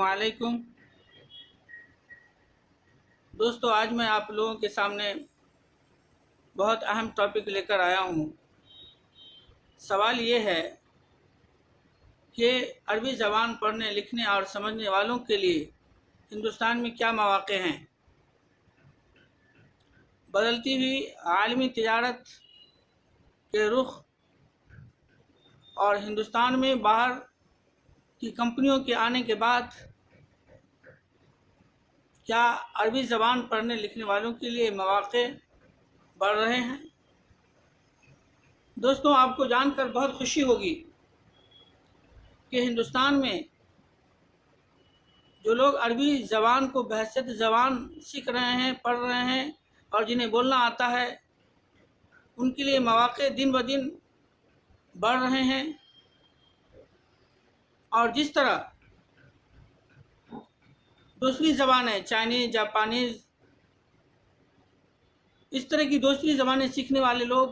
علیکم دوستو، آج میں آپ لوگوں کے سامنے بہت اہم ٹاپک لے کر آیا ہوں۔ سوال یہ ہے کہ عربی زبان پڑھنے، لکھنے اور سمجھنے والوں کے لیے ہندوستان میں کیا مواقع ہیں؟ بدلتی ہوئی عالمی تجارت کے رخ اور ہندوستان میں باہر کی کمپنیوں کے آنے کے بعد کیا عربی زبان پڑھنے لکھنے والوں کے لیے مواقع بڑھ رہے ہیں؟ دوستوں، آپ کو جان کر بہت خوشی ہوگی کہ ہندوستان میں جو لوگ عربی زبان کو بحیثیت زبان سیکھ رہے ہیں، پڑھ رہے ہیں اور جنہیں بولنا آتا ہے، ان کے لیے مواقع دن بدن بڑھ رہے ہیں۔ اور جس طرح دوسری زبانیں چائنیز، جاپانیز، اس طرح کی دوسری زبانیں سیکھنے والے لوگ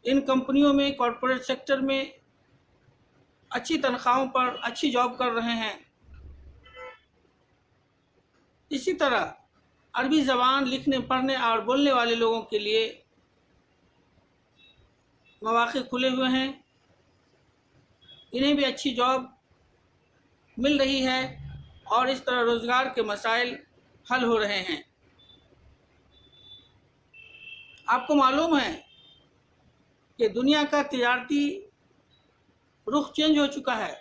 ان کمپنیوں میں، کارپوریٹ سیکٹر میں اچھی تنخواہوں پر اچھی جاب کر رہے ہیں، اسی طرح عربی زبان لکھنے، پڑھنے اور بولنے والے لوگوں کے لیے مواقع کھلے ہوئے ہیں، انہیں بھی اچھی جاب مل رہی ہے اور اس طرح روزگار کے مسائل حل ہو رہے ہیں۔ آپ کو معلوم ہے کہ دنیا کا تجارتی رخ چینج ہو چکا ہے۔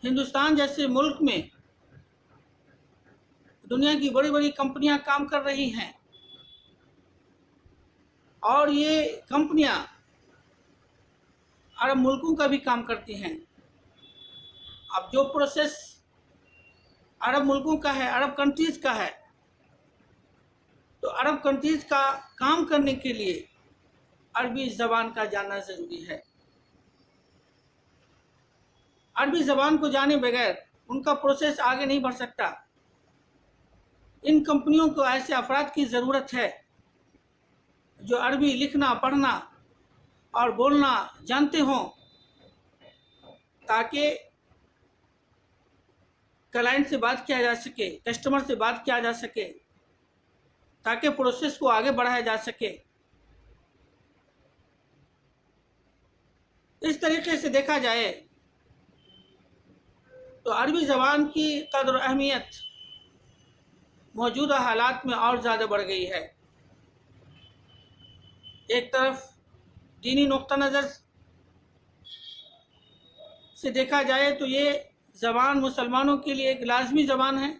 ہندوستان جیسے ملک میں دنیا کی بڑی بڑی کمپنیاں کام کر رہی ہیں اور یہ کمپنیاں عرب ملکوں کا بھی کام کرتی ہیں۔ اب جو پروسیس عرب ملکوں کا ہے، عرب کنٹریز کا ہے، تو عرب کنٹریز کا کام کرنے کے لیے عربی زبان کا جاننا ضروری ہے۔ عربی زبان کو جانے بغیر ان کا پروسیس آگے نہیں بڑھ سکتا۔ ان کمپنیوں کو ایسے افراد کی ضرورت ہے جو عربی لکھنا، پڑھنا اور بولنا جانتے ہوں، تاکہ کلائنٹ سے بات کیا جا سکے، کسٹمر سے بات کیا جا سکے، تاکہ پروسیس کو آگے بڑھایا جا سکے۔ اس طریقے سے دیکھا جائے تو عربی زبان کی قدر و اہمیت موجودہ حالات میں اور زیادہ بڑھ گئی ہے۔ ایک طرف دینی نقطہ نظر سے دیکھا جائے تو یہ زبان مسلمانوں کے لیے ایک لازمی زبان ہے۔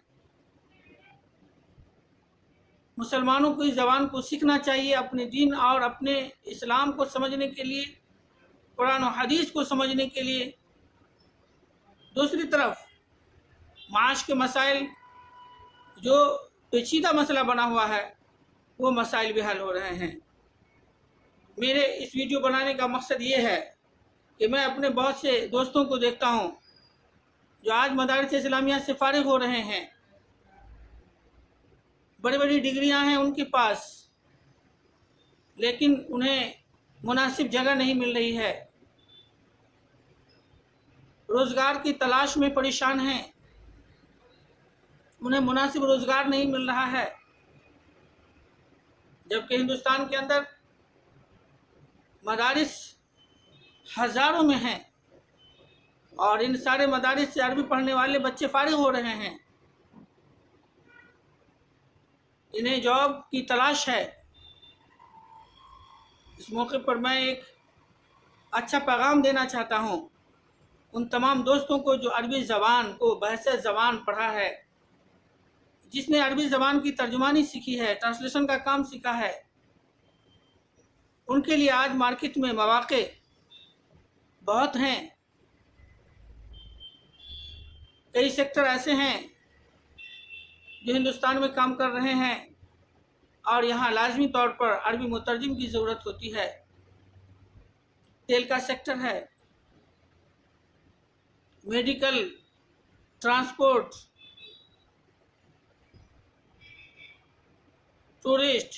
مسلمانوں کو اس زبان کو سیکھنا چاہیے اپنے دین اور اپنے اسلام کو سمجھنے کے لیے، قرآن و حدیث کو سمجھنے کے لیے۔ دوسری طرف معاش کے مسائل جو پیچیدہ مسئلہ بنا ہوا ہے، وہ مسائل بھی حل ہو رہے ہیں۔ میرے اس ویڈیو بنانے کا مقصد یہ ہے کہ میں اپنے بہت سے دوستوں کو دیکھتا ہوں جو آج مدارس اسلامیہ سے فارغ ہو رہے ہیں، بڑی بڑی ڈگریاں ہیں ان کے پاس، لیکن انہیں مناسب جگہ نہیں مل رہی ہے، روزگار کی تلاش میں پریشان ہیں، انہیں مناسب روزگار نہیں مل رہا ہے، جبکہ ہندوستان کے اندر مدارس ہزاروں میں ہیں اور ان سارے مدارس سے عربی پڑھنے والے بچے فارغ ہو رہے ہیں، انہیں جاب کی تلاش ہے۔ اس موقع پر میں ایک اچھا پیغام دینا چاہتا ہوں ان تمام دوستوں کو جو عربی زبان کو بحیثیت زبان پڑھا ہے، جس نے عربی زبان کی ترجمانی سیکھی ہے، ٹرانسلیشن کا کام سیکھا ہے، ان کے لیے آج مارکیٹ میں مواقع بہت ہیں۔ کئی سیکٹر ایسے ہیں جو ہندوستان میں کام کر رہے ہیں اور یہاں لازمی طور پر عربی مترجم کی ضرورت ہوتی ہے۔ تیل کا سیکٹر ہے، میڈیکل، ٹرانسپورٹ، ٹورسٹ،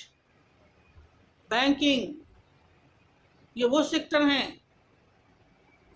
بینکنگ، یہ وہ سیکٹر ہیں